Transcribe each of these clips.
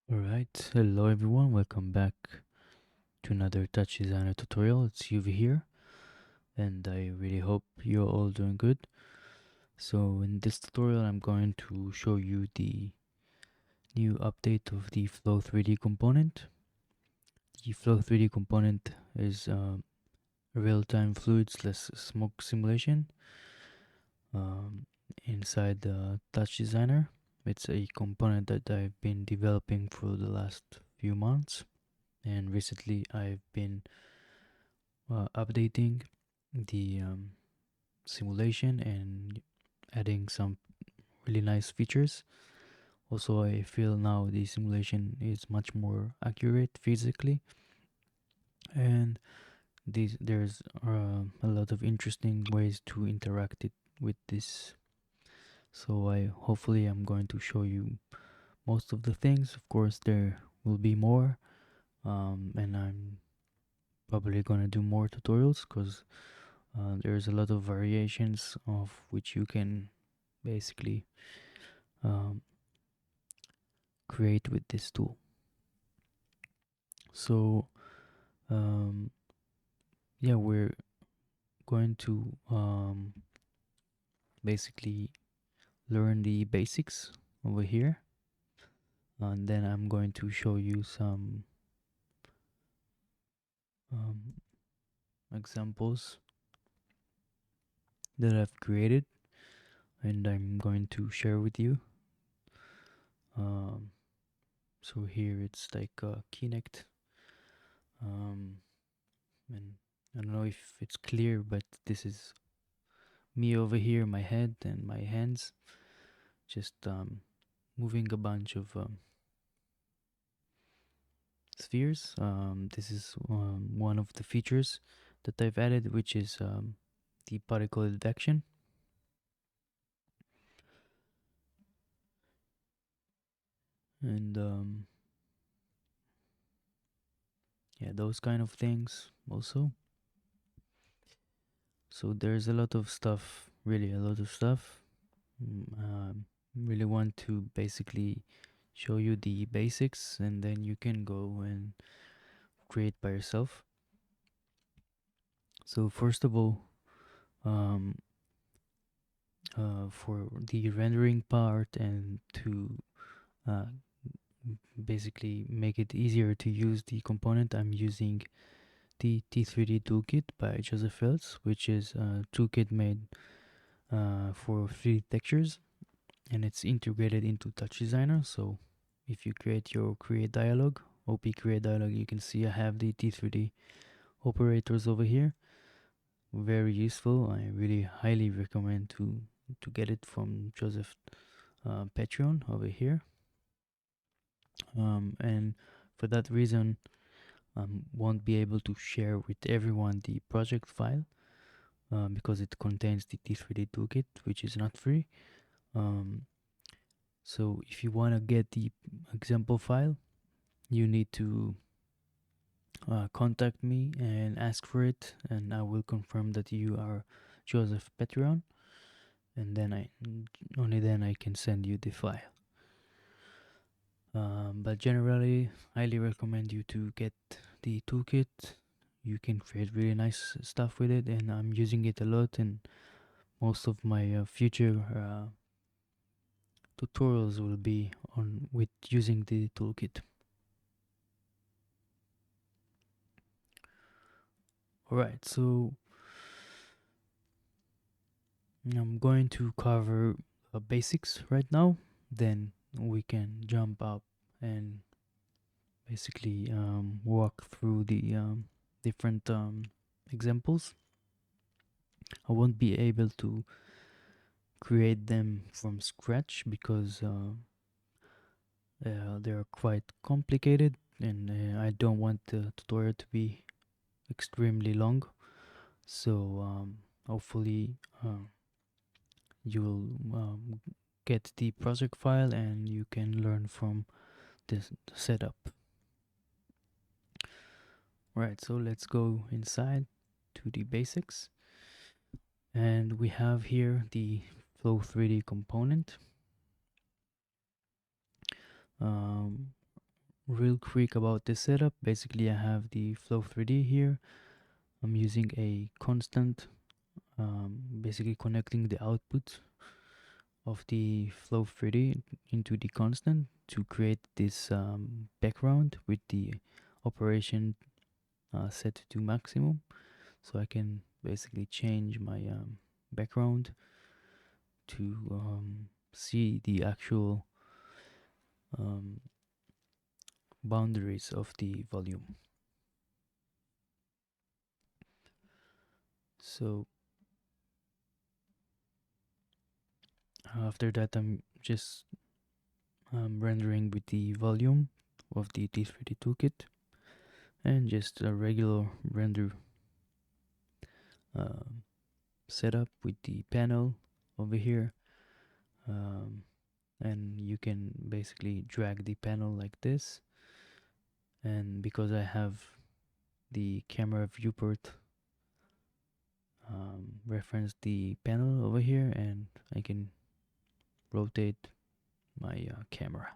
Alright, hello everyone, welcome back to another TouchDesigner tutorial. It's Yuvi here, and I really hope you're all doing good. So in this tutorial I'm going to show you the new update of the Flow3D component. The Flow3D component is a real-time fluid/smoke simulation um, inside the TouchDesigner. It's a component that I've been developing for the last few months, and recently I've been updating the simulation and adding some really nice features. Also, I feel now the simulation is much more accurate physically, and there's a lot of interesting ways to interact it with this. So I hopefully I'm going to show you most of the things. Of course, there will be more, and I'm probably gonna do more tutorials because there's a lot of variations of which you can basically um, create with this tool. So um, yeah, we're going to basically learn the basics over here, and then I'm going to show you some um, examples that I've created and I'm going to share with you. um, so here it's like Kinect, um, and I don't know if it's clear, but this is me over here, my head and my hands, just moving a bunch of spheres. This is one of the features that I've added, which is the particle advection. And yeah, those kind of things also. So there's a lot of stuff, really a lot of stuff. Really want to basically show you the basics, and then you can go and create by yourself. So first of all, um, for the rendering part and to uh, basically make it easier to use the component, I'm using the T3D toolkit by Joseph Feltz, which is a toolkit made for 3D textures, and it's integrated into TouchDesigner. So if you create your create dialog, OP create dialog, you can see I have the T3D operators over here. Very useful. I really highly recommend to get it from Joseph Patreon over here. And for that reason, won't be able to share with everyone the project file because it contains the T3D toolkit, which is not free. Um, so if you want to get the example file, you need to contact me and ask for it, and I will confirm that you are Joseph Patreon, and then only then I can send you the file. But generally, highly recommend you to get the toolkit. You can create really nice stuff with it, and I'm using it a lot in most of my future tutorials will be on with using the toolkit. Alright, so I'm going to cover basics right now, then we can jump up and basically walk through the different examples. I won't be able to create them from scratch because they're quite complicated, and I don't want the tutorial to be extremely long. So hopefully you'll get the project file and you can learn from this setup. Right, so let's go inside to the basics, and we have here the Flow3D component. Um, real quick about this setup. Basically, I have the Flow3D here. I'm using a constant, basically connecting the output of the Flow3D into the constant to create this background with the operation set to maximum. So I can basically change my background to see the actual um, boundaries of the volume. So after that, I'm just rendering with the volume of the T3D toolkit and just a regular render um, setup with the panel over here. Um, and you can basically drag the panel like this, and because I have the camera viewport reference the panel over here, and I can rotate my camera.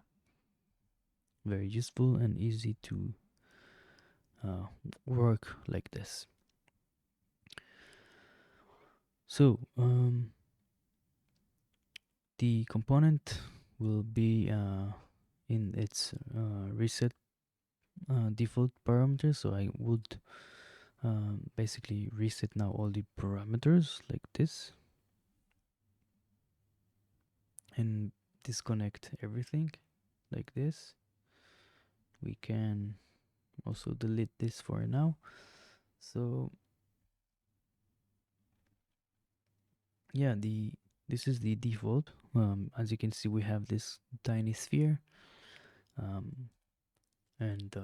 Very useful and easy to uh, work like this. So the component will be in its reset default parameters. So I would basically reset now all the parameters like this and disconnect everything like this. We can also delete this for now. So yeah, this is the default. As you can see, we have this tiny sphere, um, and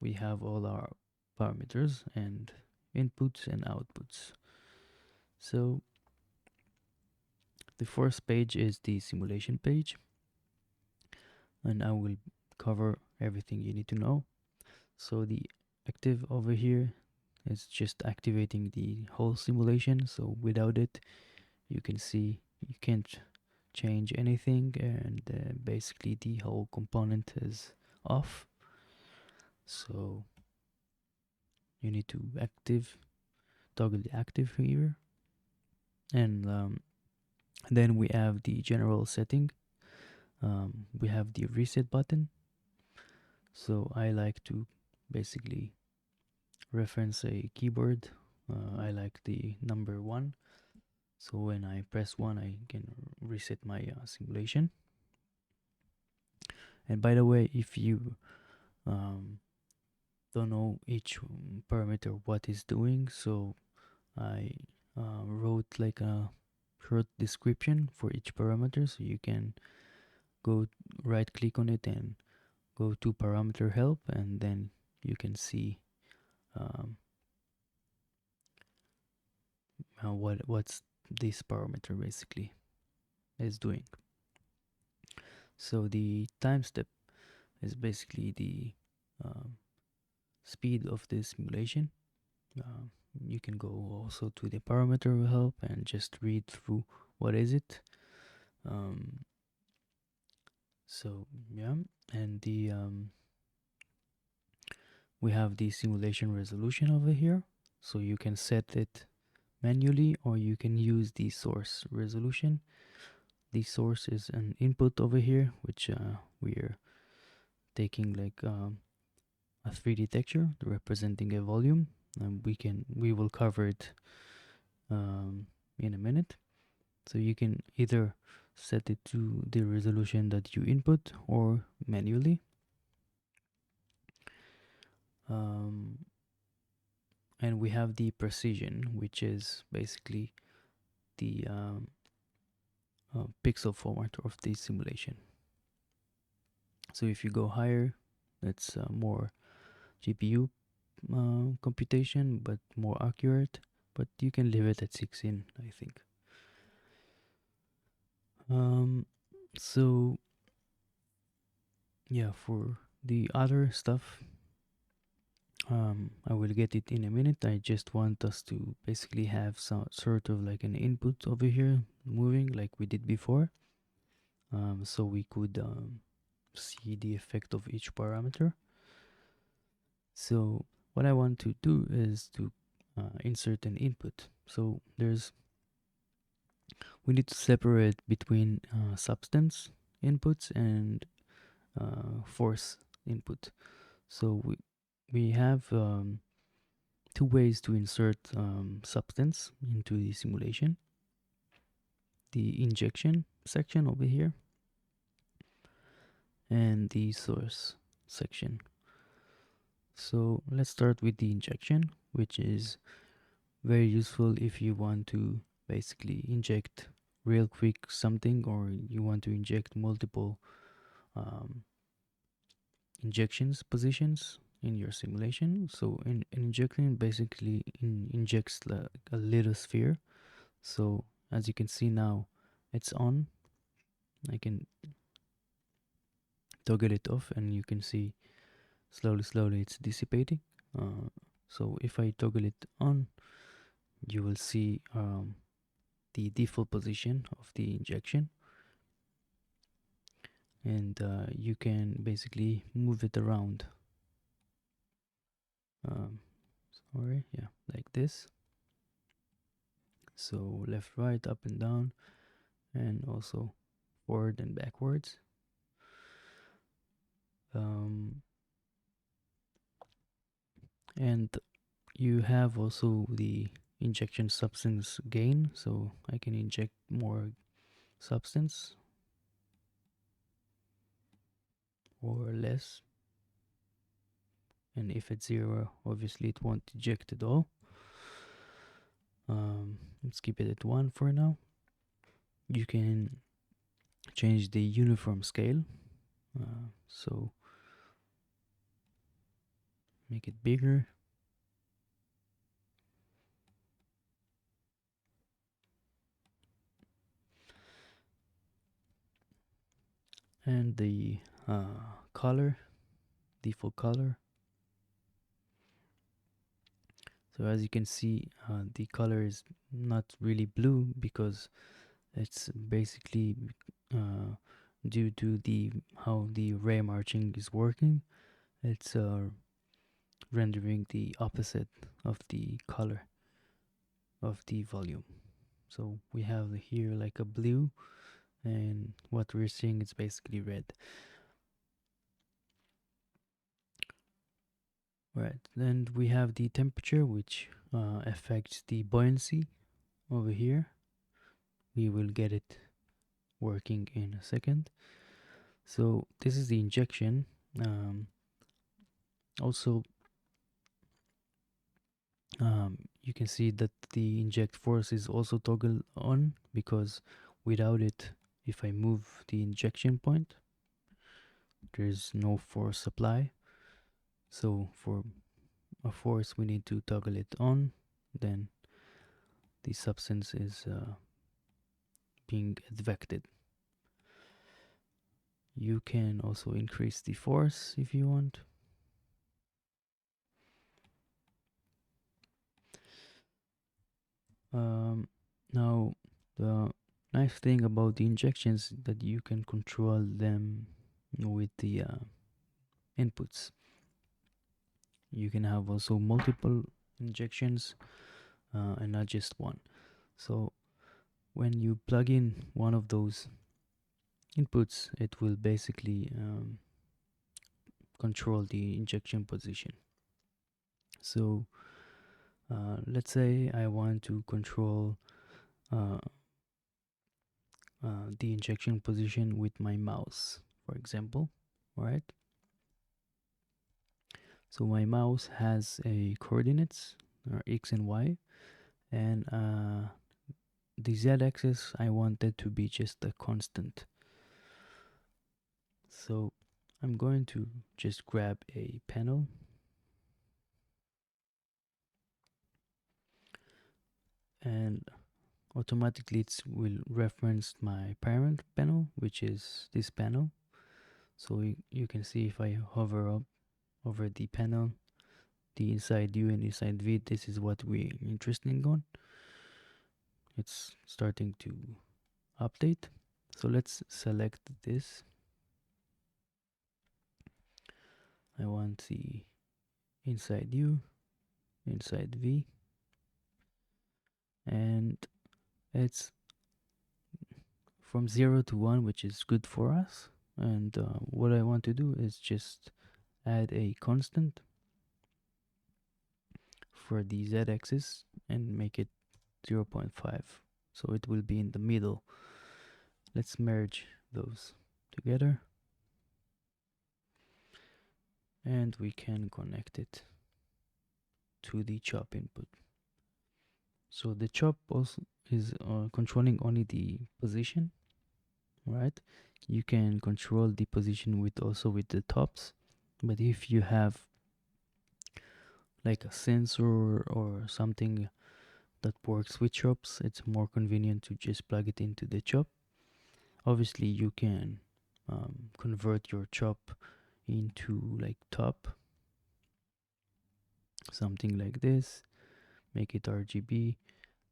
we have all our parameters and inputs and outputs. So the first page is the simulation page, and I will cover everything you need to know. So the active over here is just activating the whole simulation. So without it, you can see you can't change anything, and basically the whole component is off. So you need to toggle the active here, and then we have the general setting. We have the reset button. So I like to basically reference a keyboard. I like the number 1. So when I press 1, I can reset my simulation. And by the way, if you um, don't know each parameter what is doing, so I wrote like a short description for each parameter, so you can go right click on it and go to parameter help, and then you can see um, what's this parameter basically is doing. So the time step is basically the um, speed of the simulation. Uh, you can go also to the parameter help and just read through what is it. So yeah, and the we have the simulation resolution over here, so you can set it manually or you can use the source resolution. The source is an input over here, which we're taking like a 3D texture representing a volume, and we will cover it in a minute. So you can either set it to the resolution that you input or manually. And we have the precision, which is basically the pixel format of the simulation. So if you go higher, that's more GPU computation, but more accurate. But you can leave it at 16, I think. So yeah, for the other stuff, I will get it in a minute. I just want us to basically have some sort of like an input over here moving like we did before, so we could see the effect of each parameter. So what I want to do is to insert an input. So we need to separate between substance inputs and force input. So we have two ways to insert substance into the simulation: the injection section over here and the source section. So let's start with the injection, which is very useful if you want to basically inject real quick something, or you want to inject multiple um, injections positions in your simulation. So in injecting basically injects like a little sphere. So as you can see now, it's on. I can toggle it off and you can see slowly it's dissipating. So if I toggle it on, you will see the default position of the injection, and you can basically move it around. um, Sorry, yeah, like this. So left, right, up and down, and also forward and backwards. um, and you have also the injection substance gain, so I can inject more substance or less, and if it's zero, obviously it won't eject at all. Let's keep it at 1 for now. You can change the uniform scale, so make it bigger, and the color, default color. So as you can see, the color is not really blue because it's basically uh, due to the how the ray marching is working. It's rendering the opposite of the color of the volume. So we have here like a blue, and what we're seeing is basically red. Right, then we have the temperature, which affects the buoyancy over here. We will get it working in a second. So this is the injection. Also, you can see that the inject force is also toggled on, because without it, if I move the injection point, there's no force supply. So for a force, we need to toggle it on. Then the substance is being advected. You can also increase the force if you want. Now, the nice thing about the injections is that you can control them with the inputs. You can have also multiple injections and not just one. So when you plug in one of those inputs, it will basically control the injection position. So let's say I want to control uh, the injection position with my mouse, for example. All right. So my mouse has a coordinates, or x and y, and the z-axis I want it to be just a constant. So I'm going to just grab a panel, and automatically it will reference my parent panel, which is this panel. So you can see if I hover up over the panel, the inside U and inside V, this is what we're interested on. It's starting to update. So let's select this. I want the inside U, inside V, and it's from 0 to 1, which is good for us. And what I want to do is just add a constant for the z-axis and make it 0.5, so it will be in the middle. Let's merge those together, and we can connect it to the chop input. So the chop also is controlling only the position, right? You can control the position with also with the tops, but if you have like a sensor or something that works with chops, it's more convenient to just plug it into the chop. Obviously you can convert your chop into like top, something like this, make it RGB,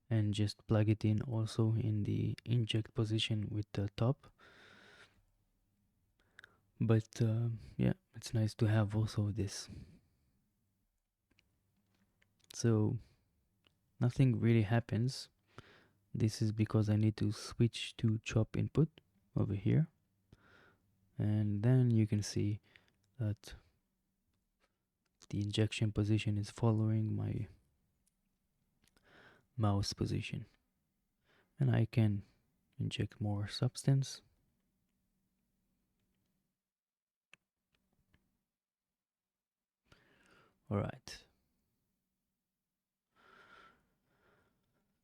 and just plug it in also in the inject position with the top. But yeah, it's nice to have also this. So nothing really happens. This is because I need to switch to chop input over here, and then you can see that the injection position is following my mouse position, and I can inject more substance. All right,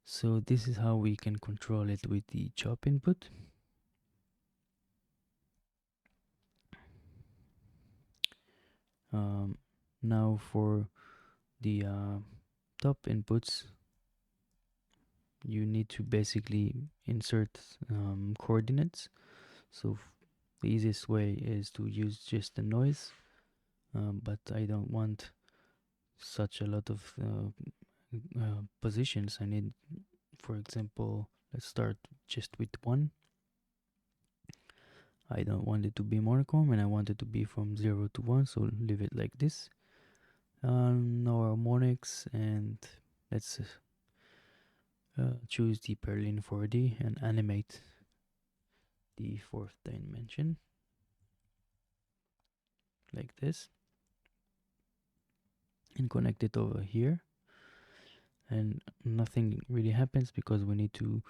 so this is how we can control it with the chop input. Now for the top inputs, you need to basically insert coordinates. So the easiest way is to use just the noise, but I don't want such a lot of positions. I need, for example, let's start just with one. I don't want it to be monochrome, and I want it to be from 0 to 1, so leave it like this. No harmonics, and let's choose the Berlin 4D and animate the fourth dimension like this, and connect it over here. And nothing really happens because we need to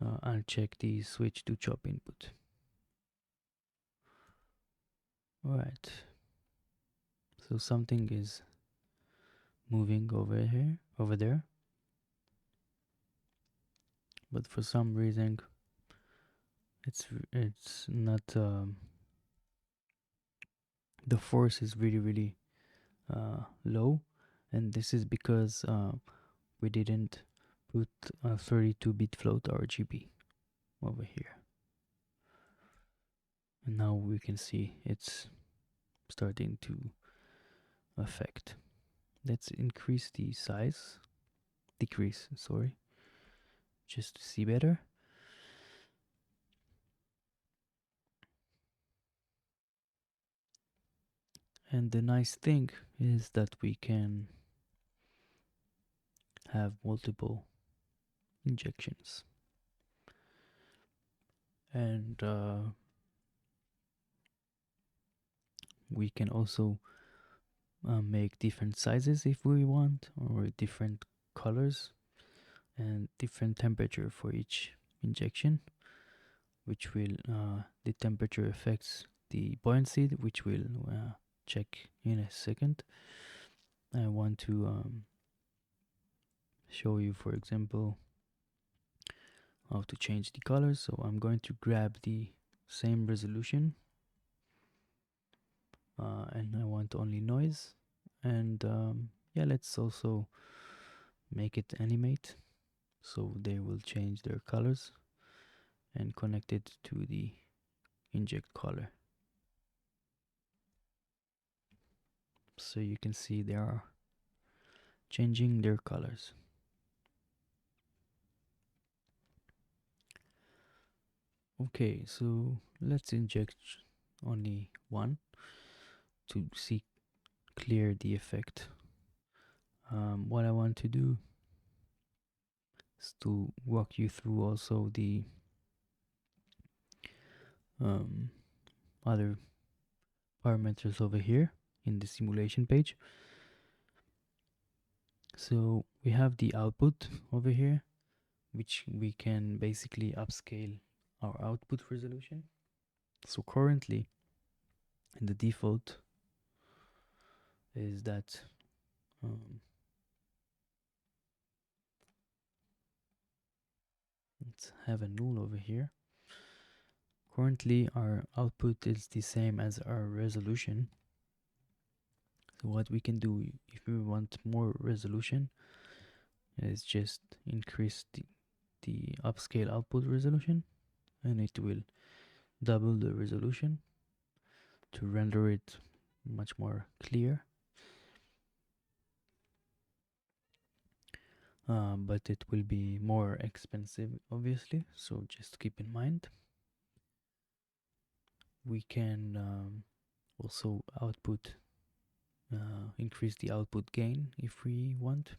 uncheck the switch to chop input. Alright, so something is moving over there, but for some reason it's not the force is really low, and this is because we didn't put a 32-bit float RGB over here, and now we can see it's starting to affect. Let's increase the size, decrease, sorry, just to see better. And the nice thing is that we can have multiple injections, and we can also make different sizes if we want, or different colors and different temperature for each injection, which will the temperature affects the buoyancy, which we'll check in a second. I want to show you, for example, how to change the colors. So I'm going to grab the same resolution, and I want only noise, and yeah, let's also make it animate, so they will change their colors, and connect it to the inject color, so you can see they are changing their colors. Okay, so let's inject only one to see clear the effect. What I want to do is to walk you through also the um, other parameters over here in the simulation page. So we have the output over here, which we can basically upscale our output resolution. So currently, the default is that let's have a null over here. Currently, our output is the same as our resolution. So what we can do if we want more resolution is just increase the upscale output resolution, and it will double the resolution to render it much more clear. But it will be more expensive, obviously, so just keep in mind. We can also increase the output gain if we want.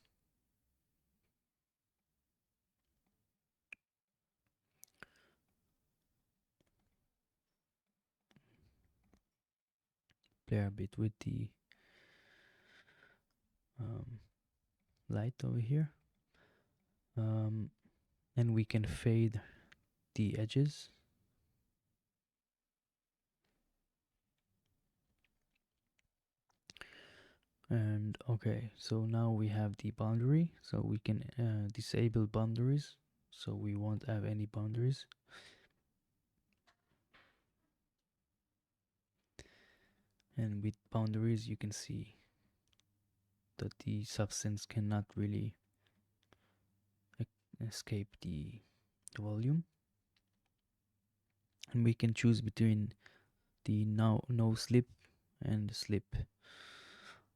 Play a bit with the light over here, and we can fade the edges. And okay, so now we have the boundary, so we can disable boundaries, so we won't have any boundaries. And with boundaries you can see that the substance cannot really escape the volume. And we can choose between the no slip and slip.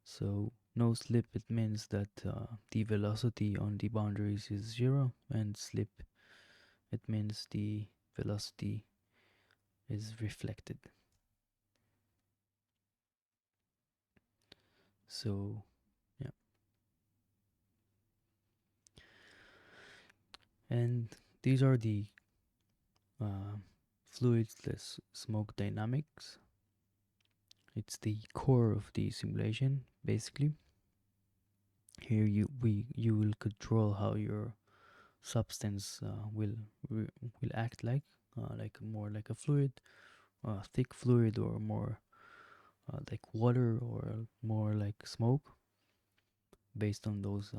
So no slip, it means that the velocity on the boundaries is 0, and slip, it means the velocity is reflected. So yeah, and these are the fluidless smoke dynamics. It's the core of the simulation, basically. Here you will control how your substance will act like more like a fluid, thick fluid, or more like water, or more like smoke, based on those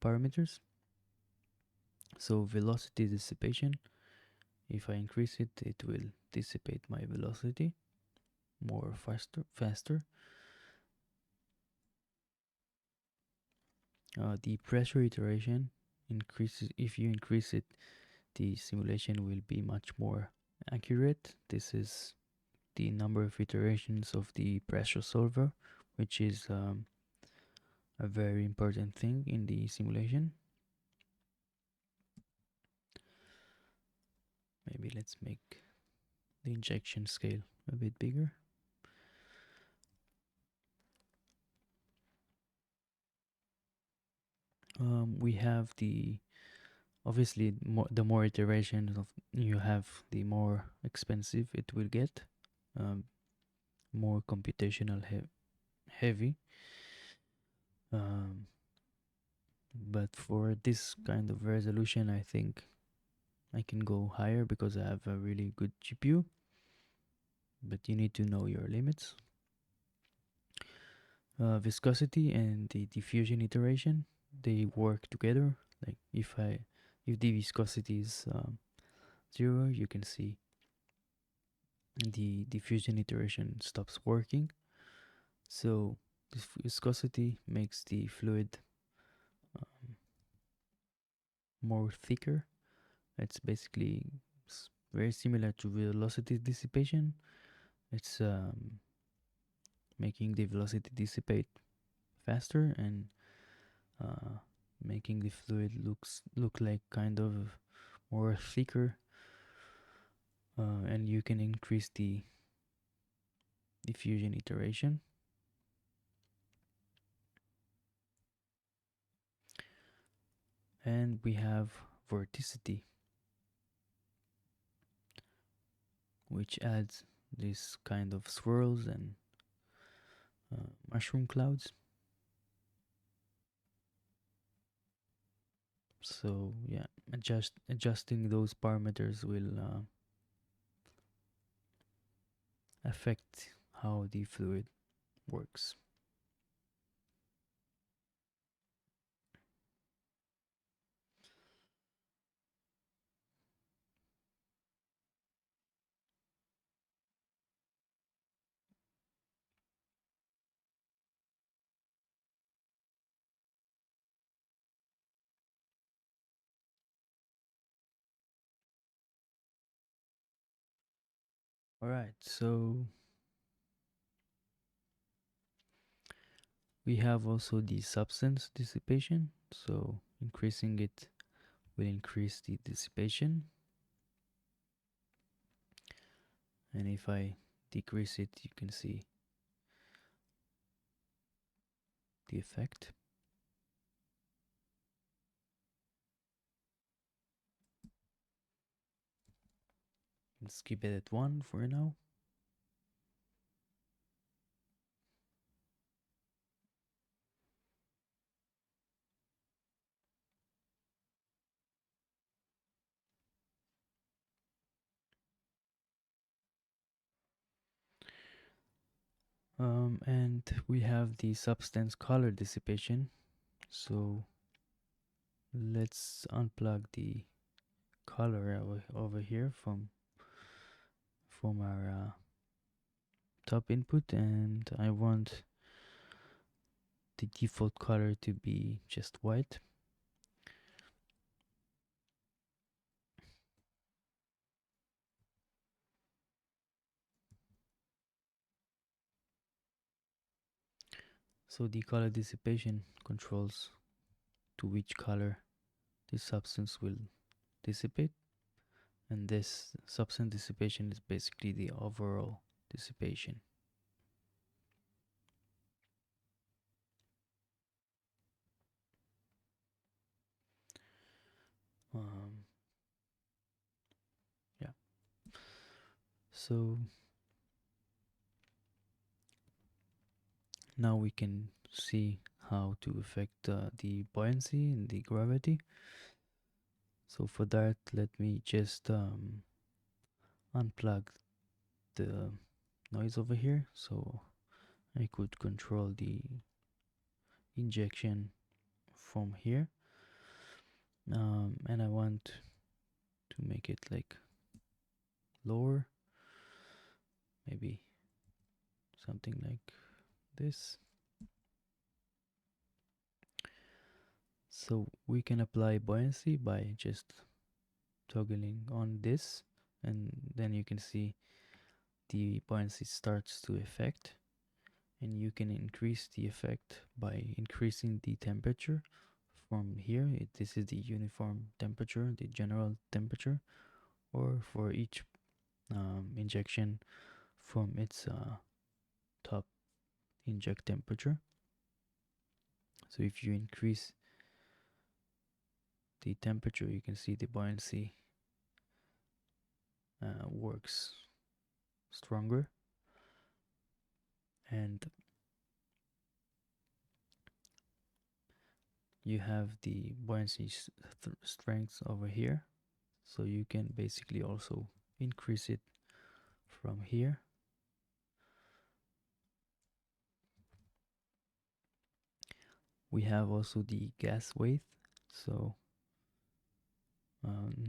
parameters. So velocity dissipation, if I increase it, it will dissipate my velocity more faster. The pressure iteration increases. If you increase it, the simulation will be much more accurate. This is the number of iterations of the pressure solver, which is a very important thing in the simulation. Maybe let's make the injection scale a bit bigger. We have obviously the more iterations of you have, the more expensive it will get, more computational heavy. But for this kind of resolution, I think I can go higher because I have a really good GPU. But you need to know your limits. Viscosity and the diffusion iteration, they work together. Like if the viscosity is 0, you can see the diffusion iteration stops working. So this viscosity makes the fluid more thicker. It's basically very similar to velocity dissipation. It's making the velocity dissipate faster, and making the fluid look like kind of more thicker, and you can increase the diffusion iteration. And we have vorticity, which adds this kind of swirls and mushroom clouds. So yeah, adjusting those parameters will affect how the fluid works. All right, so we have also the substance dissipation. So increasing it will increase the dissipation. And if I decrease it, you can see the effect. Let's keep it at 1 for now. And we have the substance color dissipation. So let's unplug the color over here from our top input, and I want the default color to be just white. So the color dissipation controls to which color the substance will dissipate, and this substance dissipation is basically the overall dissipation. Um, yeah. So now we can see how to affect the buoyancy and the gravity. So for that, let me just unplug the noise over here, so I could control the injection from here. And I want to make it like lower, maybe something like this. So we can apply buoyancy by just toggling on this, and then you can see the buoyancy starts to affect, and you can increase the effect by increasing the temperature from here. This is the uniform temperature, the general temperature, or for each injection from its top inject temperature. So if you increase the temperature, you can see the buoyancy works stronger, and you have the buoyancy strength over here, so you can basically also increase it from here. We have also the gas weight, so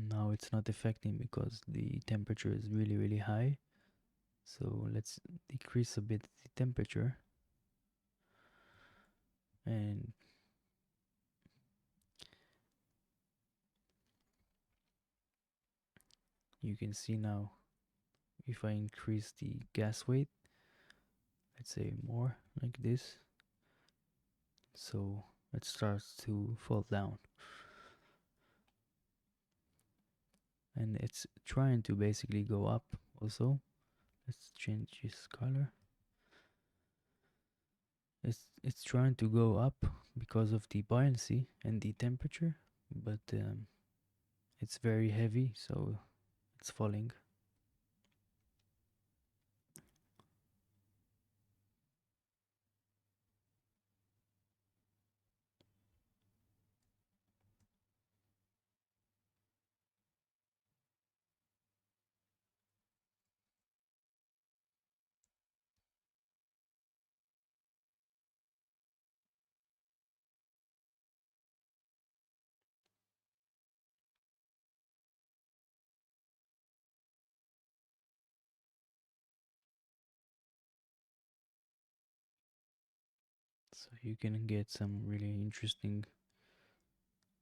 now it's not affecting because the temperature is really high. So let's decrease a bit the temperature, and you can see now if I increase the gas weight, let's say more like this, so it starts to fall down, and it's trying to basically go up also. Let's change this color. It's trying to go up because of the buoyancy and the temperature, but it's very heavy, so it's falling. So you can get some really interesting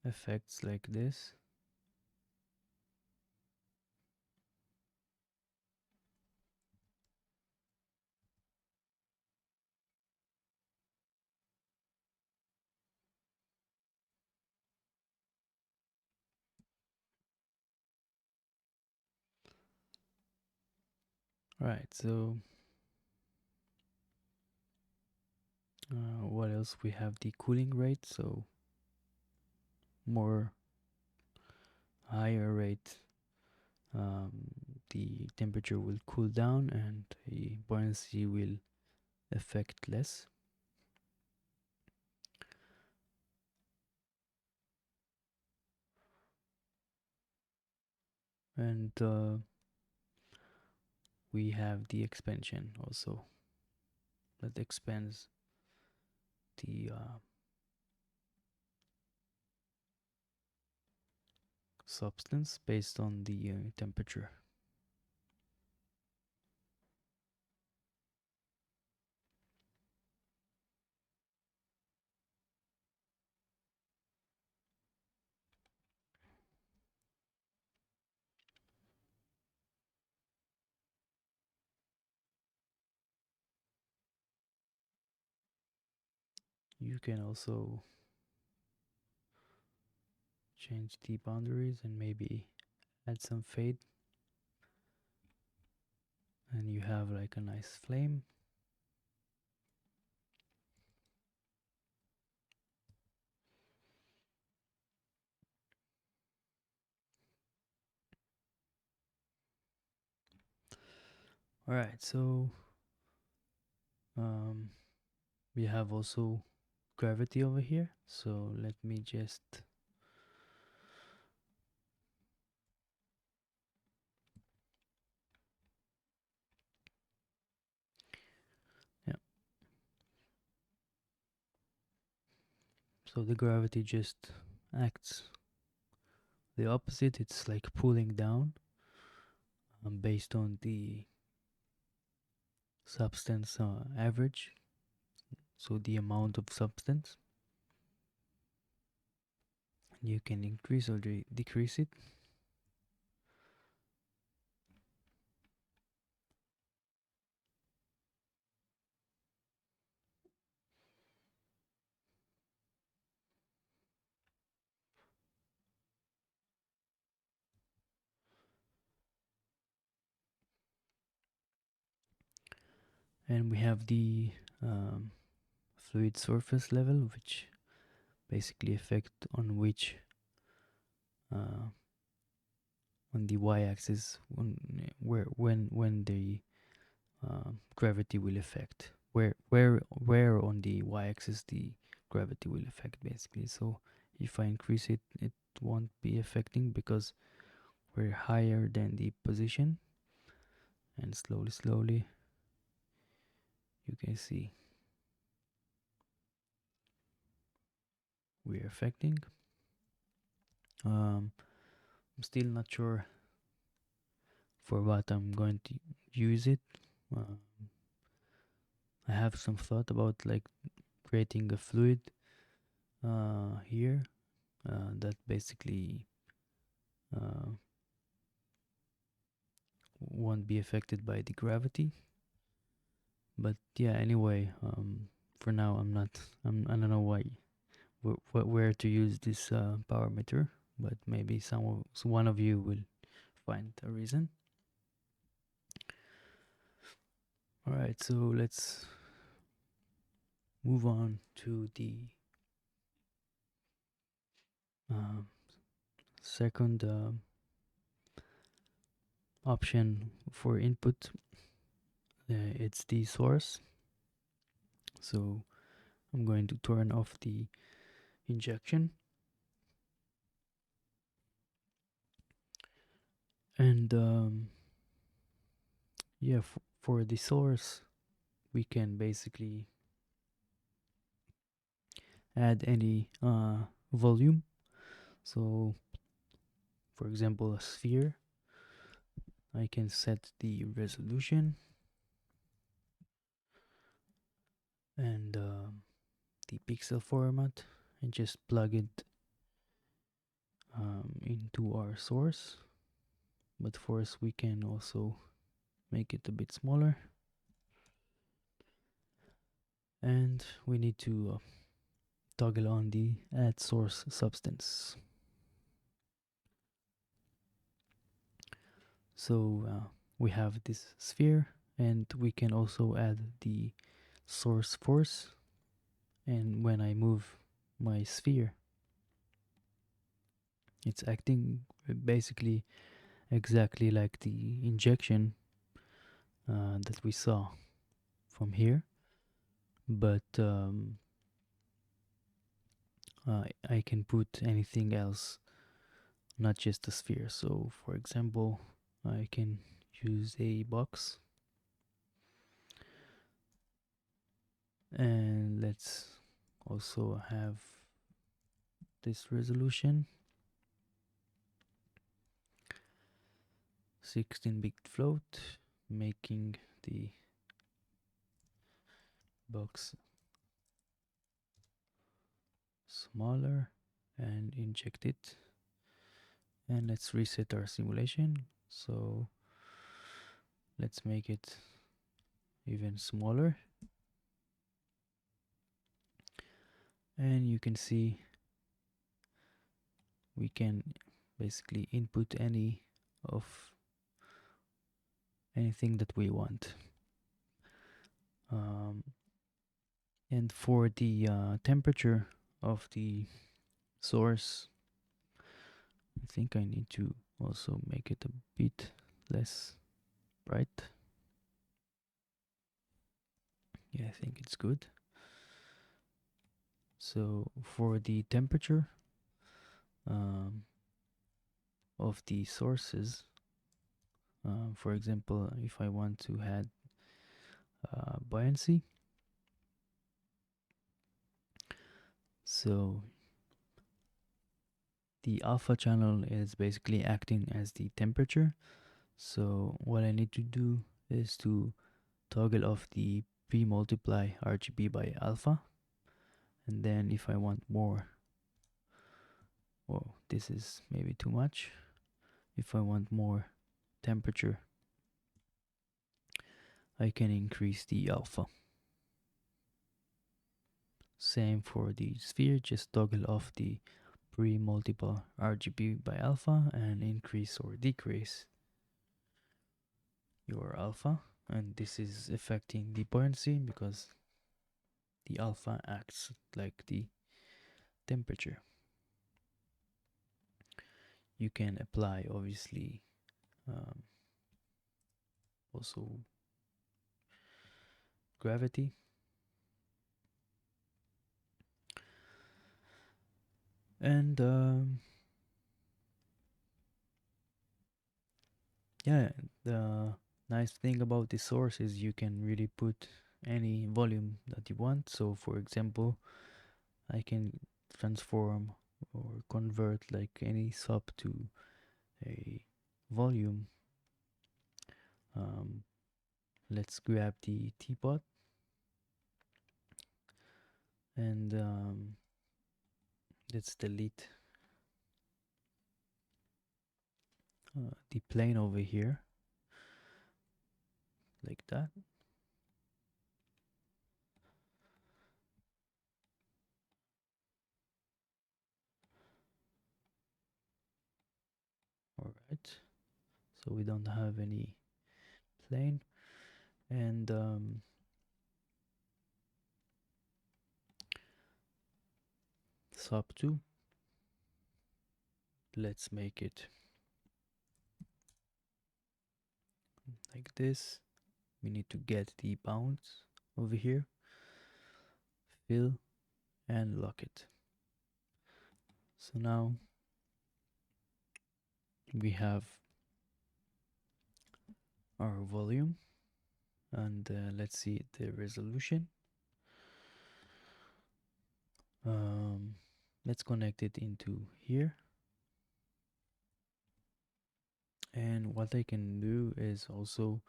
effects like this. Right, so what else? We have the cooling rate, so more higher rate, um, the temperature will cool down and the buoyancy will affect less. And we have the expansion also that expands the substance based on the temperature. You can also change the boundaries and maybe add some fade, and you have like a nice flame. All right, so um, we have also gravity over here, so let me just yeah, so the gravity just acts the opposite. It's like pulling down based on the substance average, so the amount of substance. You can increase or decrease it. And we have the fluid surface level, which basically affect on which uh, on the y-axis when the gravity will affect, where on the y-axis the gravity will affect, basically. So if I increase it, it won't be affecting because we're higher than the position, and slowly you can see we're affecting. I'm still not sure for what I'm going to use it. uh, I have some thought about like creating a fluid here that basically uh, won't be affected by the gravity. But yeah, anyway, for now I don't know where to use this power meter, but maybe one of you will find a reason. All right, so let's move on to the um, second option for input. It's the source. So I'm going to turn off the injection, and yeah, for the source we can basically add any volume. So for example, a sphere, I can set the resolution and the pixel format and just plug it into our source. But for us, we can also make it a bit smaller, and we need to toggle on the add source substance. So we have this sphere, and we can also add the source force. And when I move my sphere, it's acting basically exactly like the injection that we saw from here, but I can put anything else, not just a sphere. So for example, I can use a box, and let's also have this resolution, 16-bit float, making the box smaller, and inject it. And let's reset our simulation. So let's make it even smaller, and you can see we can basically input anything that we want. And for the temperature of the source, I think I need to also make it a bit less bright. Yeah, I think it's good. So for the temperature of the sources, for example, if I want to add buoyancy, so the alpha channel is basically acting as the temperature. So what I need to do is to toggle off the pre-multiply RGB by alpha, and then if I want more, well, this is maybe too much. If I want more temperature, I can increase the alpha. Same for the sphere, just toggle off the pre-multiply RGB by alpha and increase or decrease your alpha. And this is affecting the buoyancy because the alpha acts like the temperature. You can apply obviously also gravity, and yeah, the nice thing about this source is you can really put any volume that you want. So for example, I can transform or convert like any sub to a volume. Let's grab the teapot, and let's delete the plane over here like that. All right, so we don't have any plane, and sub 2. Let's make it like this. We need to get the bounds over here, fill, and lock it. So now we have our volume, and let's see the resolution. Let's connect it into here, and what I can do is also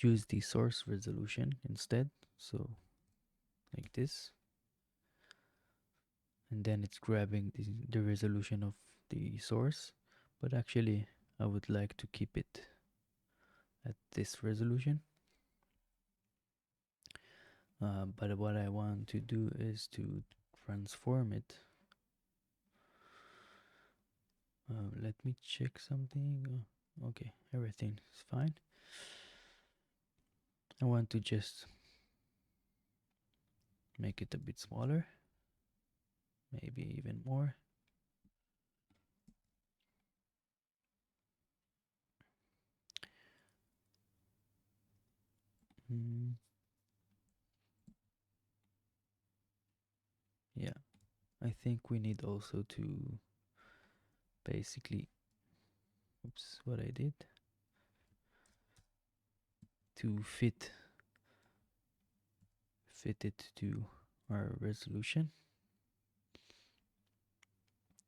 use the source resolution instead, so like this, and then it's grabbing the resolution of the source, but actually I would like to keep it at this resolution. But what I want to do is to transform it. Let me check something. Okay, everything is fine. I want to just make it a bit smaller, maybe even more. Yeah, I think we need also to basically, oops, what I did, to fit it to our resolution.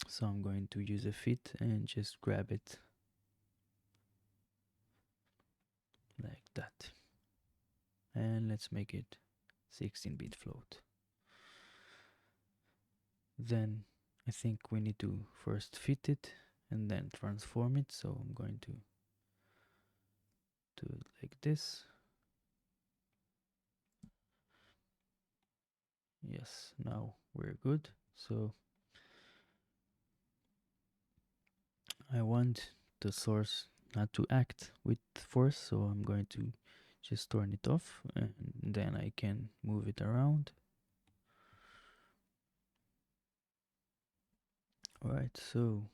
So I'm going to use a fit and just grab it like that. And let's make it 16-bit float. Then I think we need to first fit it and then transform it. So I'm going to do it like this. Yes, now we're good. So I want the source not to act with force, so I'm going to just turn it off, and then I can move it around. Alright, so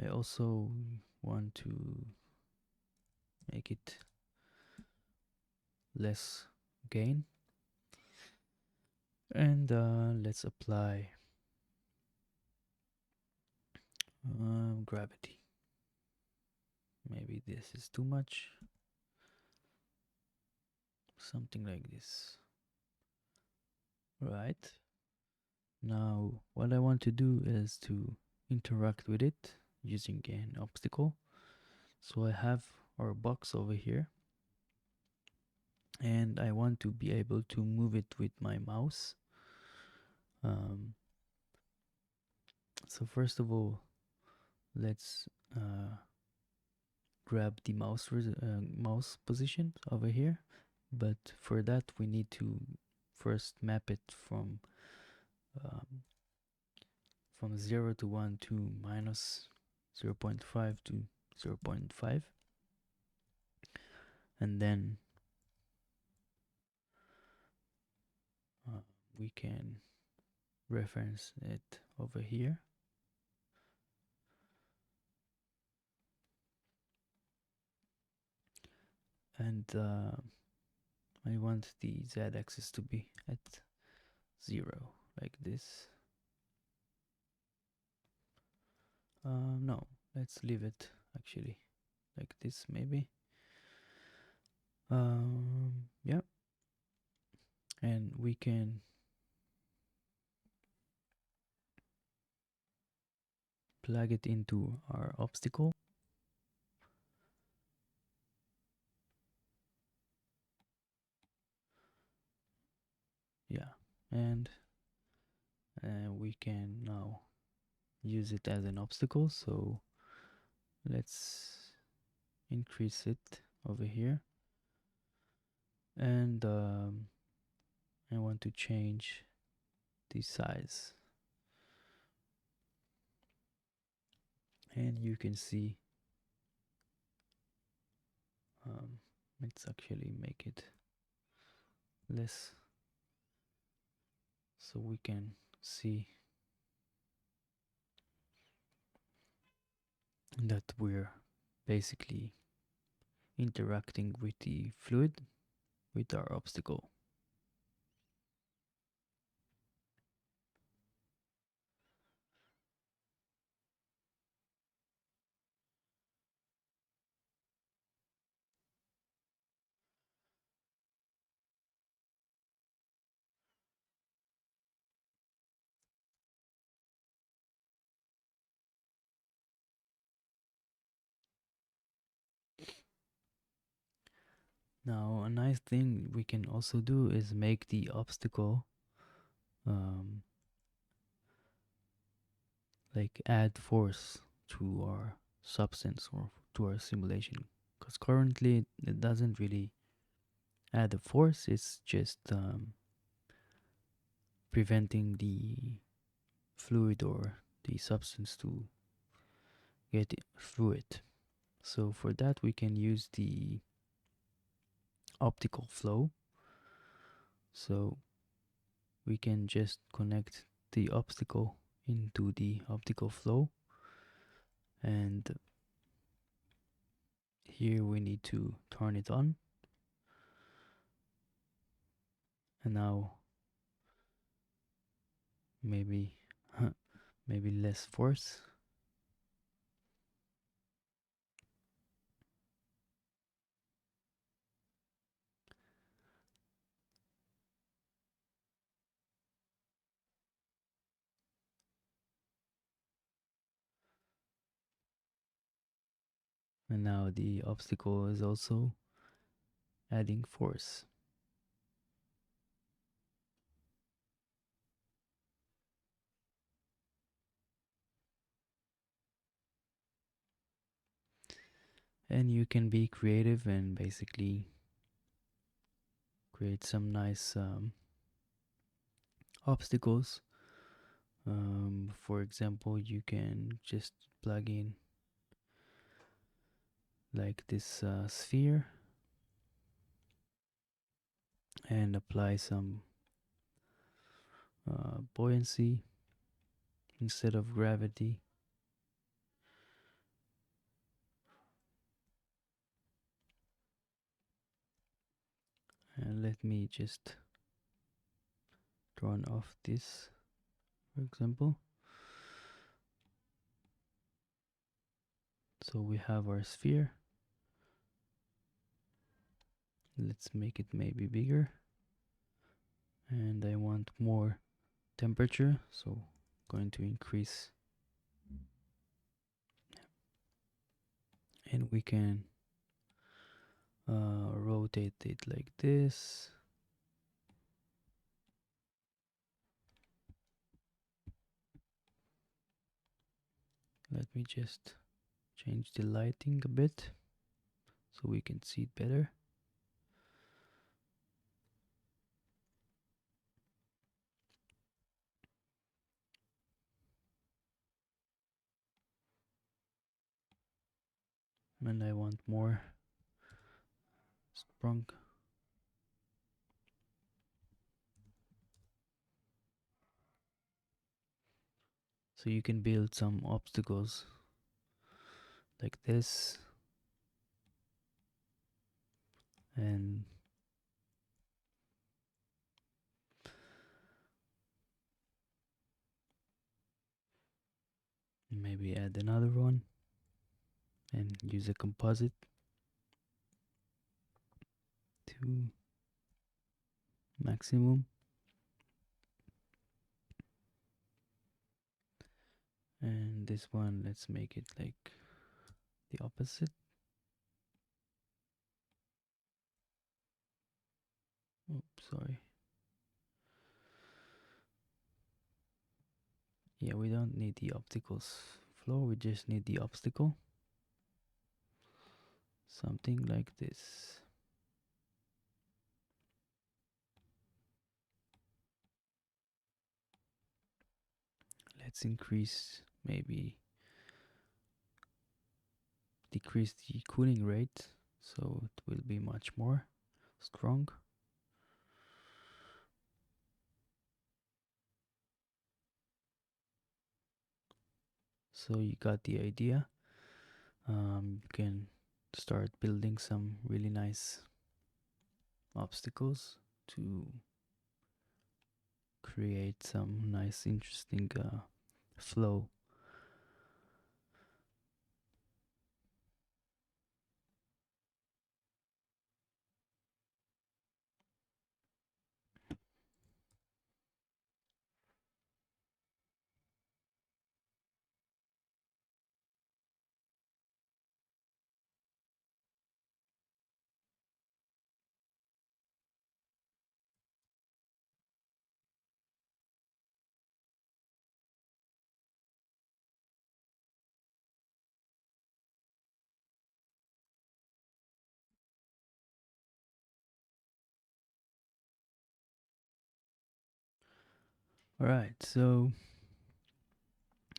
I also want to make it less gain, and let's apply gravity. Maybe this is too much, something like this. Right, now what I want to do is to interact with it using an obstacle. So I have our box over here, and I want to be able to move it with my mouse. So first of all, let's grab the mouse position over here, but for that we need to first map it from 0 to 1 to minus 0.5 to 0.5, and then we can reference it over here. And I want the z-axis to be at 0, like this. No, let's leave it actually like this, maybe. Yeah, and we can plug it into our obstacle. Yeah, and we can now use it as an obstacle. So let's increase it over here, and I want to change the size, and you can see let's actually make it less, so we can see that we're basically interacting with the fluid with our obstacle. Now, a nice thing we can also do is make the obstacle um, like add force to our substance or to our simulation. Because currently it doesn't really add a force, it's just preventing the fluid or the substance to get through it. So for that we can use the optical flow. So we can just connect the obstacle into the optical flow, and here we need to turn it on, and now maybe maybe less force, and now the obstacle is also adding force. And you can be creative and basically create some nice obstacles. For example, you can just plug in like this sphere and apply some buoyancy instead of gravity. And let me just turn off this, for example. So we have our sphere. Let's make it maybe bigger. And I want more temperature, so going to increase. And we can rotate it like this. Let me just change the lighting a bit so we can see it better. And I want more sprung. So you can build some obstacles like this, and maybe add another one and use a composite to maximum. And this one, let's make it like the opposite. Oops, sorry. Yeah, we don't need the obstacles flow, we just need the obstacle. Something like this. Let's increase, maybe decrease the cooling rate so it will be much more strong. So you got the idea. You can start building some really nice obstacles to create some nice, interesting flow. All right, so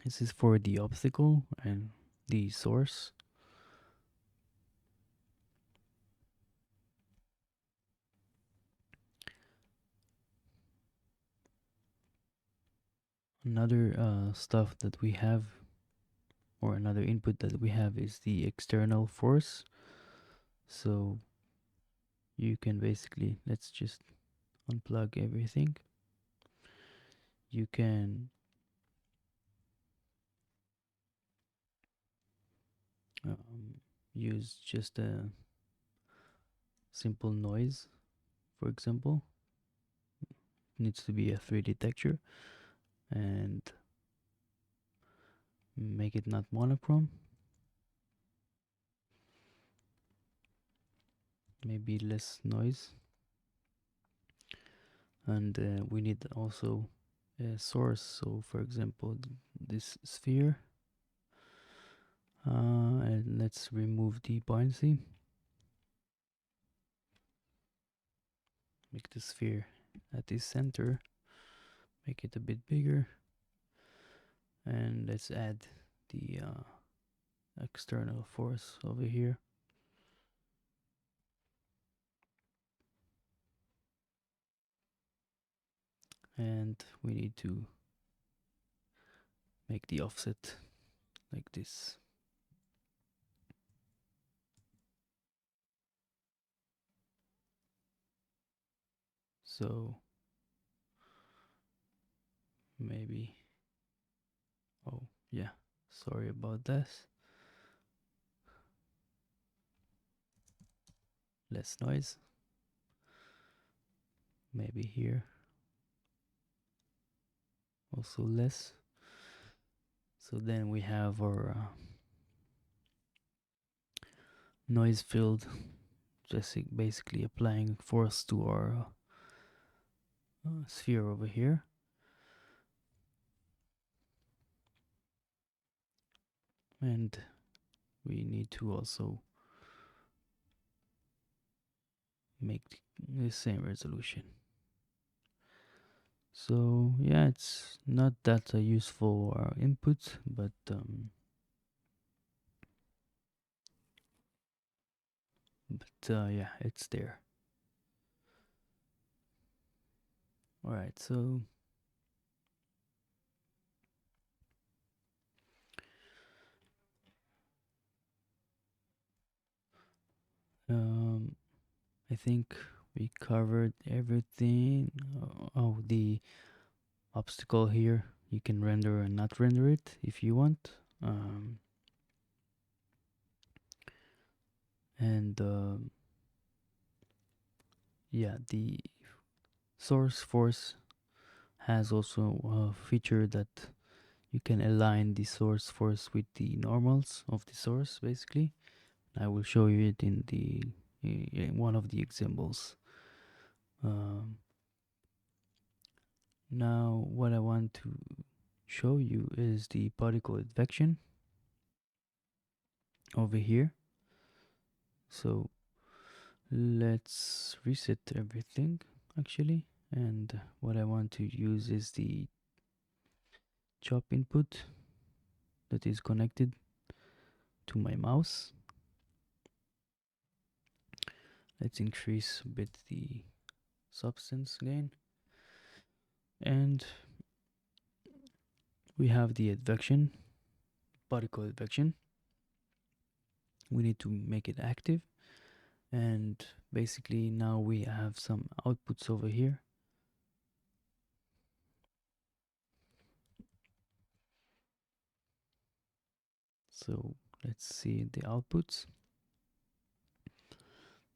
this is for the obstacle and the source. Another stuff that we have, or another input that we have, is the external force. So you can basically, let's just unplug everything. You can use just a simple noise, for example. It needs to be a 3D texture, and make it not monochrome, maybe less noise. And we need also a source. So for example, this sphere, and let's remove the buoyancy, make the sphere at the center, make it a bit bigger, and let's add the external force over here. And we need to make the offset like this. So maybe, oh yeah, sorry about this. Less noise, maybe here also less. So then we have our noise field, just basically applying force to our sphere over here. And we need to also make the same resolution. So yeah, it's not that useful input, but yeah, it's there. All right, so I think we covered everything. Oh, the obstacle here, you can render and not render it if you want. And yeah, the source force has also a feature that you can align the source force with the normals of the source, basically. I will show you it in the in one of the examples. Now what I want to show you is the particle advection over here. So let's reset everything actually, and what I want to use is the chop input that is connected to my mouse. Let's increase a bit the substance gain, and we have the advection particle advection. We need to make it active, and basically now we have some outputs over here. So let's see the outputs.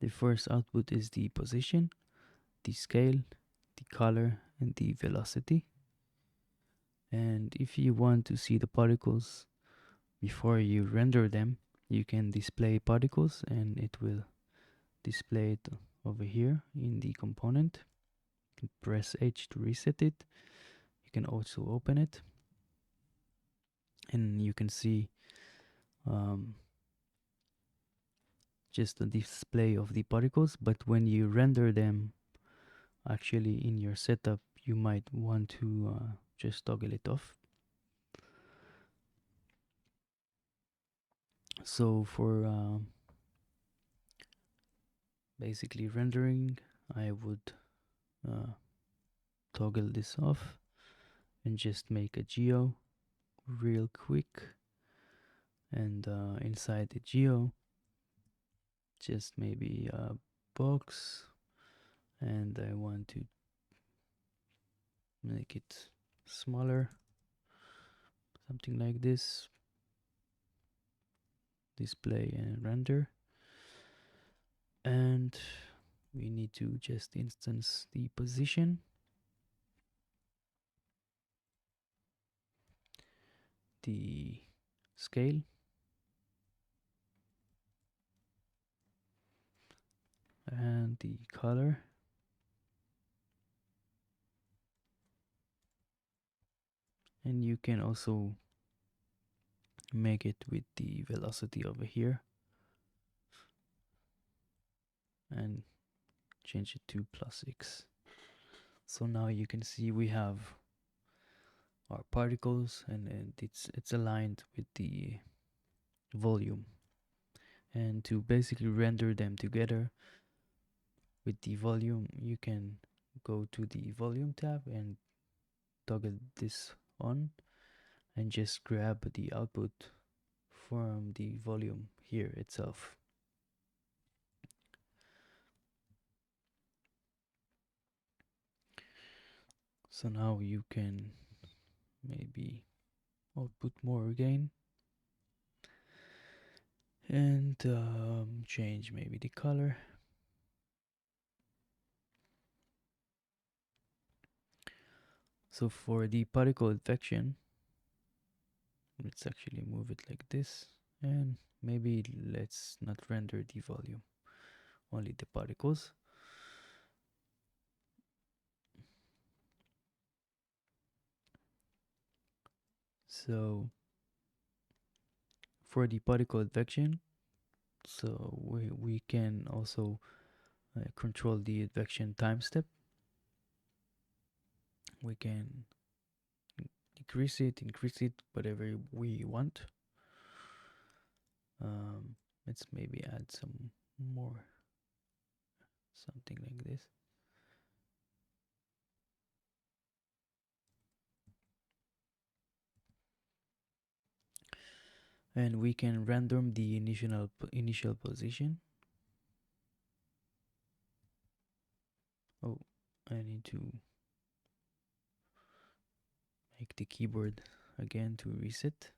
The first output is the position, the scale, the color, and the velocity. And if you want to see the particles before you render them, you can display particles and it will display it over here in the component. You can press H to reset it. You can also open it and you can see just the display of the particles, but when you render them actually in your setup, you might want to just toggle it off. So for basically rendering, I would toggle this off and just make a geo real quick, and inside the geo just maybe a box, and I want to make it smaller, something like this. Display and render, and we need to just instance the position, the scale, and the color, and you can also make it with the velocity over here and change it to +X. So now you can see we have our particles, and it's aligned with the volume. And to basically render them together with the volume, you can go to the volume tab and toggle this on and just grab the output from the volume here itself. So now you can maybe output more again and change maybe the color. So for the particle advection, let's actually move it like this, and maybe let's not render the volume, only the particles. So for the particle advection, so we can also control the advection time step. We can decrease it, increase it, whatever we want. Let's maybe add some more, something like this. And we can random the initial position. Oh, I need to make the keyboard again to reset.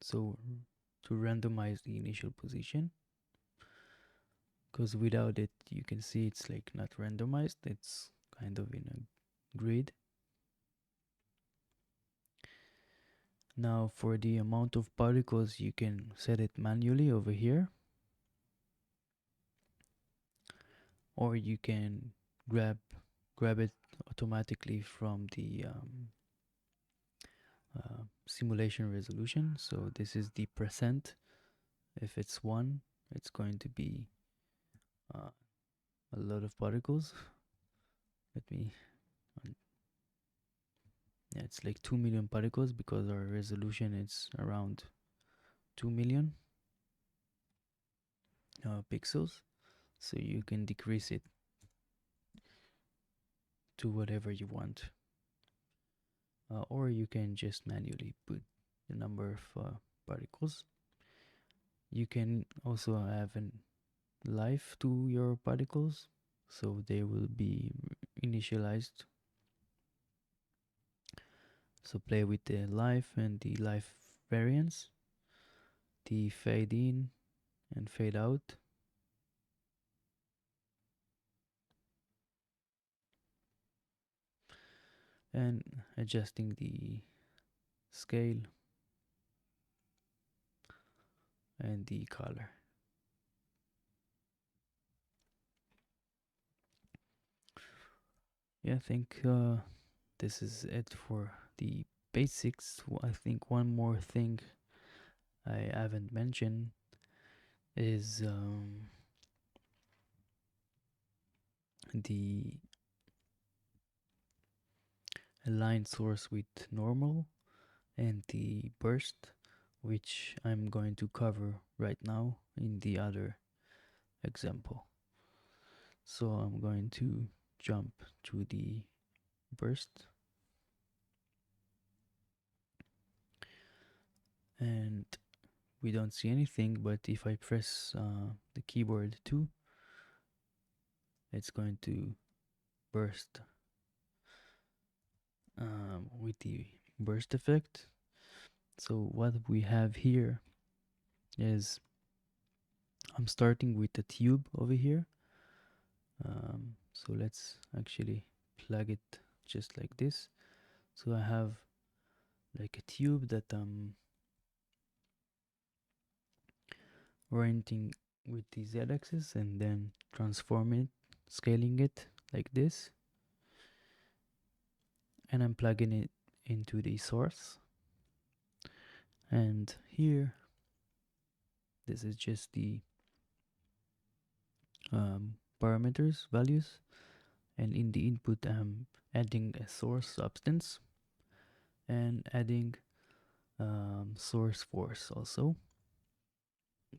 So to randomize the initial position, because without it you can see it's like not randomized, it's kind of in a grid. Now for the amount of particles, you can set it manually over here, or you can grab it automatically from the simulation resolution. So this is the percent. If it's 1, it's going to be a lot of particles. Let me yeah, it's like 2 million particles because our resolution is around 2 million pixels. so you can decrease it to whatever you want, or you can just manually put the number of particles. You can also have an life to your particles, so they will be initialized. So play with the life and the life variance, the fade in and fade out, and adjusting the scale and the color. Yeah, I think this is it for the basics. I think one more thing I haven't mentioned is the align source with normal and the burst, which I'm going to cover right now in the other example. So I'm going to jump to the burst, and we don't see anything, but if I press the keyboard 2, it's going to burst with the burst effect. So what we have here is I'm starting with a tube over here. So let's actually plug it just like this. So I have like a tube that I'm orienting with the z-axis and then transform it, scaling it like this, and I'm plugging it into the source. And here, this is just the parameters values, and in the input I'm adding a source substance and adding source force also,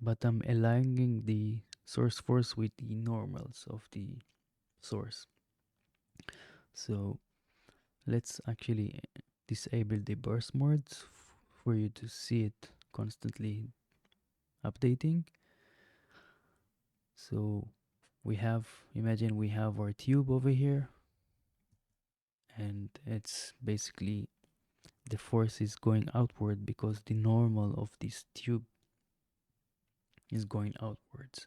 but I'm aligning the source force with the normals of the source. So let's actually disable the burst modes for you to see it constantly updating. So we have, imagine we have our tube over here, and it's basically the force is going outward because the normal of this tube is going outwards.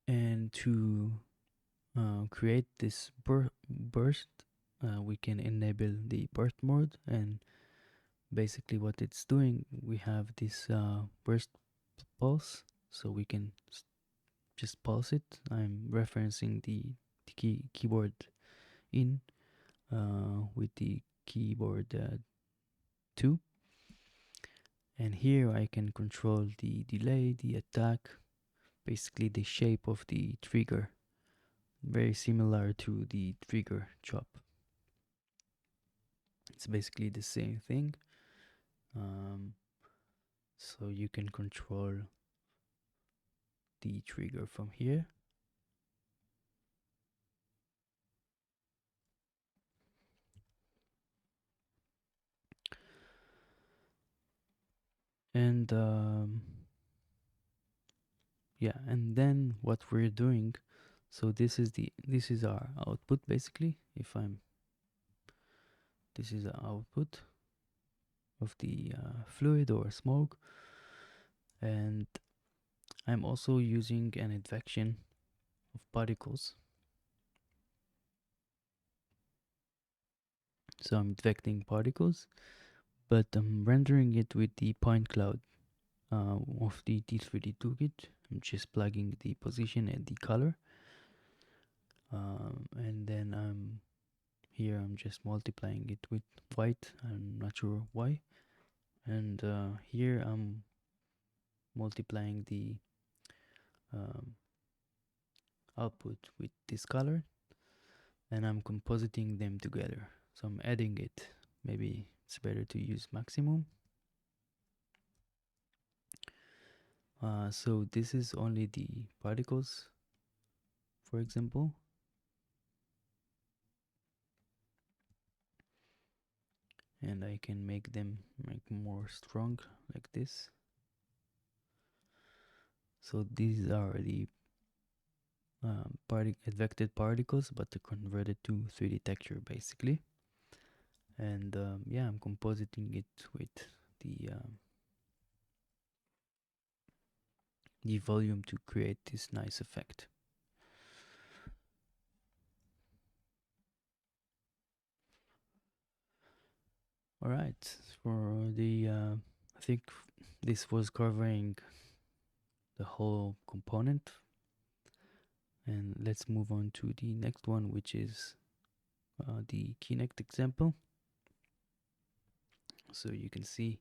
And to create this burst, we can enable the burst mode, and basically what it's doing, we have this burst pulse, so we can just pulse it. I'm referencing the keyboard in with the keyboard 2, and here I can control the delay, the attack, basically the shape of the trigger, very similar to the trigger chop. It's basically the same thing. So you can control the trigger from here. And yeah, and then what we're doing, so this is our output basically. If I'm This is the output of the fluid or smoke, and I'm also using an advection of particles. So I'm advecting particles, but I'm rendering it with the point cloud of the T3D toolkit. I'm just plugging the position and the color, and then I'm just multiplying it with white. I'm not sure why. And here I'm multiplying the um, output with this color, and I'm compositing them together. So I'm adding it. Maybe it's better to use maximum. So this is only the particles, for example, and I can make them like more strong like this. So these are the advected particles, but they're converted to 3D texture basically. And yeah, I'm compositing it with the volume to create this nice effect. All right, for the I think this was covering the whole component, and let's move on to the next one, which is the Kinect example. So you can see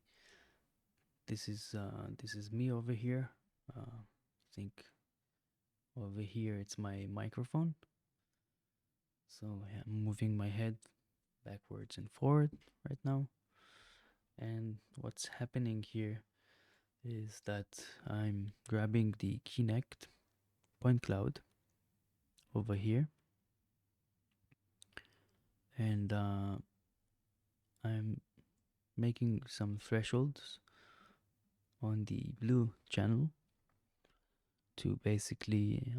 this is me over here. I think over here it's my microphone. So I'm moving my head backwards and forward right now. And what's happening here is that I'm grabbing the Kinect point cloud over here, and I'm making some thresholds on the blue channel to basically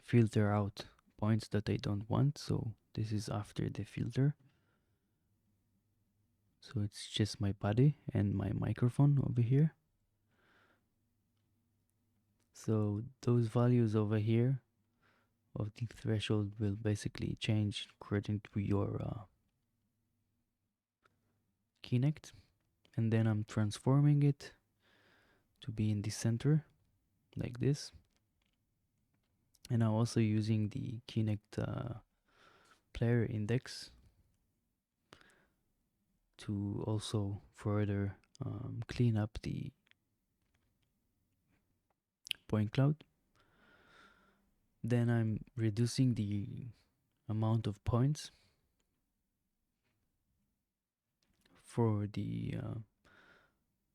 filter out points that I don't want. So this is after the filter. So it's just my body and my microphone over here. So those values over here of the threshold will basically change according to your Kinect, and then I'm transforming it to be in the center like this. And I'm also using the Kinect player index to also further clean up the point cloud. Then I'm reducing the amount of points for the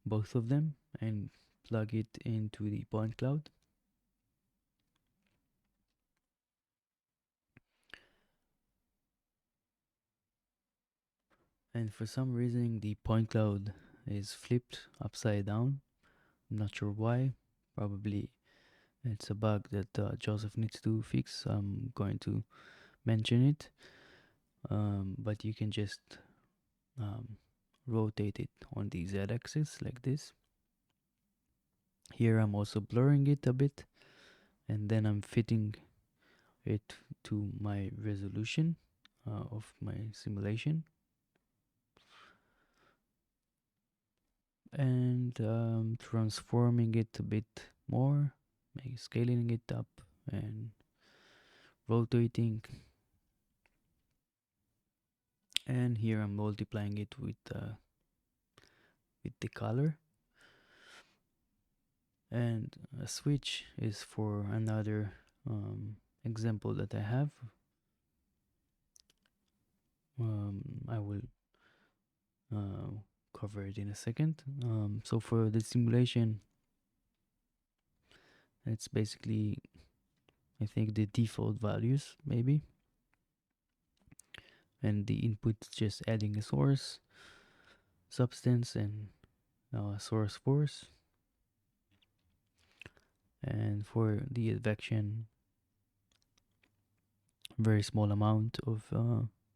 both of them and plug it into the point cloud. And for some reason the point cloud is flipped upside down. I'm not sure why. Probably it's a bug that Joseph needs to fix. I'm going to mention it. But you can just rotate it on the z-axis like this. Here I'm also blurring it a bit, and then I'm fitting it to my resolution of my simulation, and transforming it a bit more, maybe scaling it up and rotating. And here I'm multiplying it with the color. And a switch is for another example that I have. I will cover it in a second. So for the simulation, it's basically, I think, the default values maybe, and the input is just adding a source substance and source force. And for the advection, very small amount of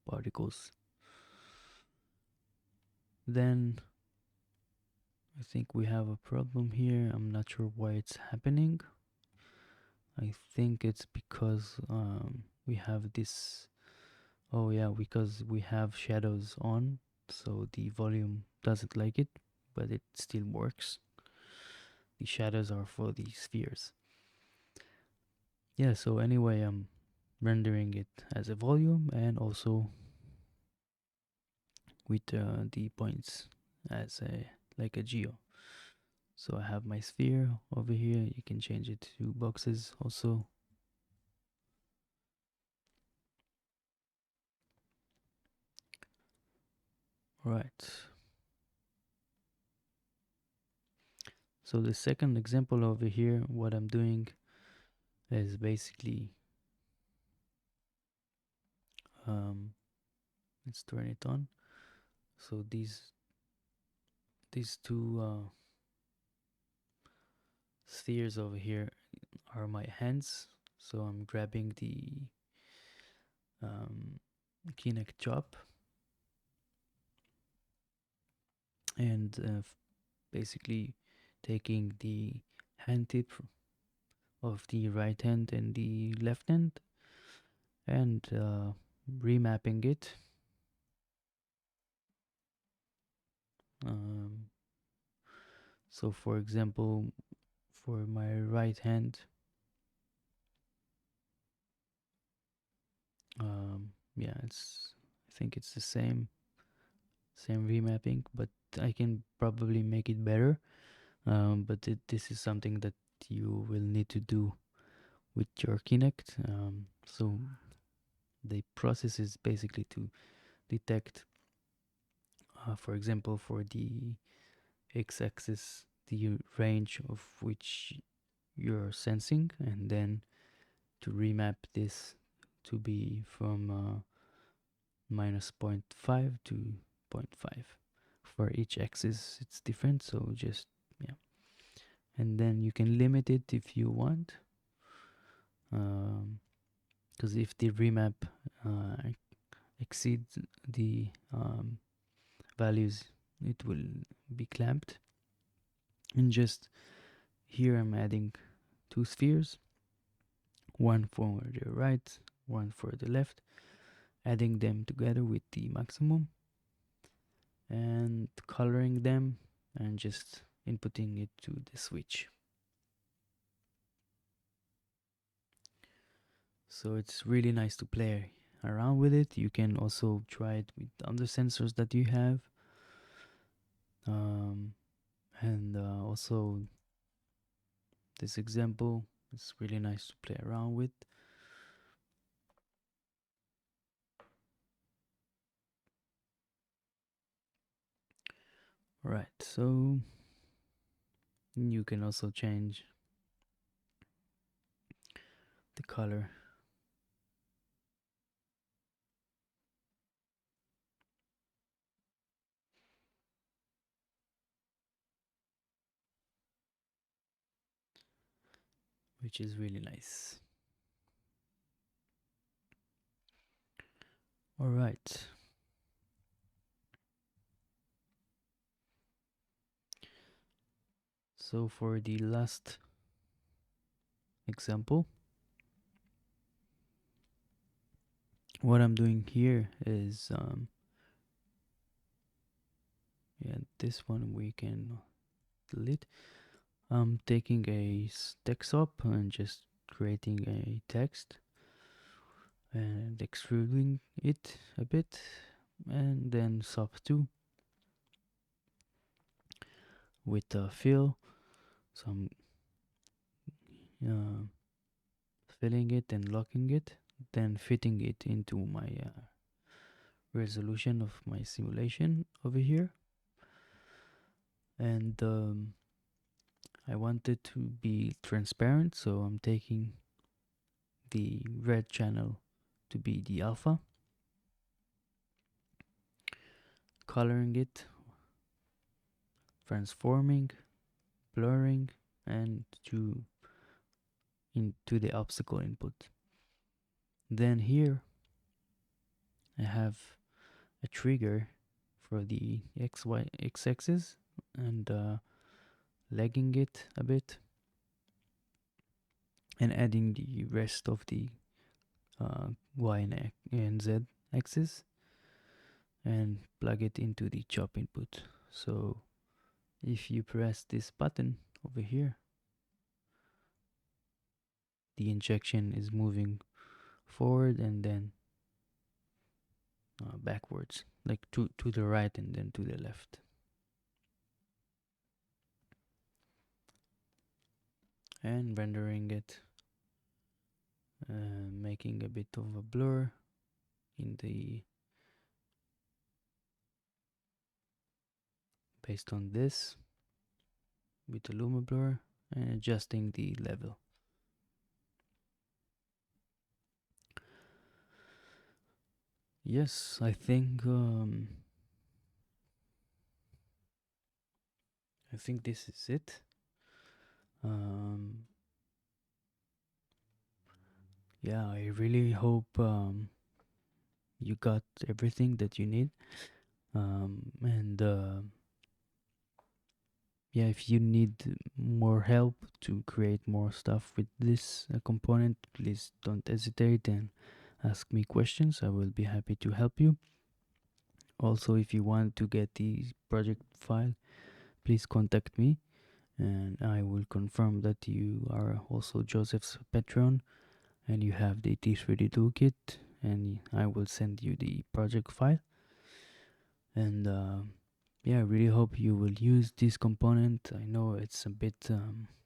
particles. Then I think we have a problem here. I'm not sure why it's happening. I think it's because we have this. Oh yeah, because we have shadows on, so the volume doesn't like it, but it still works. The shadows are for the spheres. Yeah, so anyway, I'm rendering it as a volume and also with the points as a like a geo. So I have my sphere over here. You can change it to boxes also. Right. So the second example over here, what I'm doing is basically, let's turn it on. So these two spheres over here are my hands. So I'm grabbing the Kinect chop and basically taking the hand tip of the right hand and the left hand and remapping it. Um, so for example, for my right hand, yeah, I think it's the same remapping, but I can probably make it better. But this is something that you will need to do with your Kinect. So the process is basically to detect, for example, for the x-axis, the range of which you're sensing, and then to remap this to be from minus 0.5 to 0.5. For each axis it's different, so just, yeah. And then you can limit it if you want, because if the remap exceeds the values, it will be clamped. And just here I'm adding two spheres, one for the right, one for the left, adding them together with the maximum and coloring them and just inputting it to the switch. So it's really nice to play around with it. You can also try it with other sensors that you have, and also this example is really nice to play around with. Right, so you can also change the color. Which is really nice. All right. So for the last example, what I'm doing here is, yeah, this one we can delete. I'm taking a text up and just creating a text and extruding it a bit, and then sub 2 with the fill. So I'm filling it and locking it, then fitting it into my resolution of my simulation over here. And I want it to be transparent, so I'm taking the red channel to be the alpha, coloring it, transforming, blurring, and into the obstacle input. Then here I have a trigger for the x-axis and lagging it a bit and adding the rest of the y and z axis and plug it into the chop input. So if you press this button over here, the injection is moving forward and then backwards, like to the right and then to the left. And rendering it, making a bit of a blur in the based on this. with the luma blur and adjusting the level. Yes, I think this is it. Um, yeah, I really hope you got everything that you need. And yeah, if you need more help to create more stuff with this component, please don't hesitate and ask me questions. I will be happy to help you. Also, if you want to get the project file, please contact me and I will confirm that you are also Joseph's patron and you have the T3D toolkit, and I will send you the project file. And yeah, I really hope you will use this component. I know it's a bit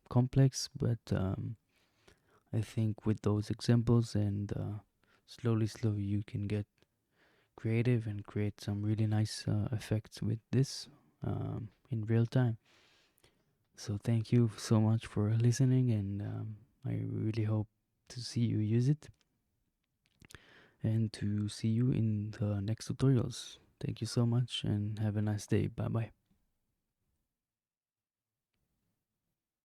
complex, but I think with those examples and slowly you can get creative and create some really nice effects with this in real time. So thank you so much for listening, and I really hope to see you use it and to see you in the next tutorials. Thank you so much and have a nice day. Bye bye.